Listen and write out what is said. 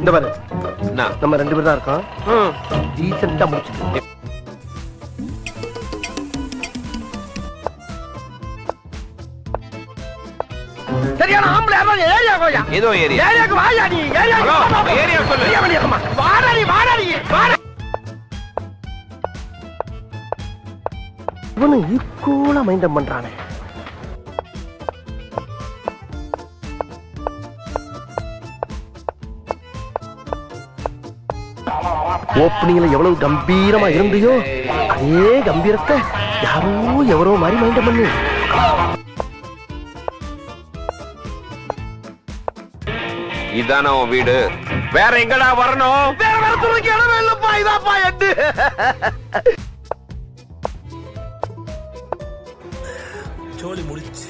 இந்த பாரு, நம்ம 2 பேர் தான் இருக்கோம். டீசெண்டா முடிச்சு. சரியான ஆம்பளை யாரோ ஏரியா கோயா. ஏதோ ஏரியா. ஏரியாக்கு வாயா நீ. ஏரியா சொல்லு. வாடா நீ. இவனு ஈக்குவலா மைண்டம் பண்றானே. ஓப்பனிங்ல எவ்வளவு கம்பீரமா இருந்தியோ அதே கம்பீரத்தை யாரோ எவரோ மாதிரி மைண்டம் பண்ணு. இதான உன் வீடு? வேற எங்கடா வரணும்? வேற துறைக்கு இடமே இல்லப்பா. இதாப்பா எட்டு. சோலி முடிச்சு.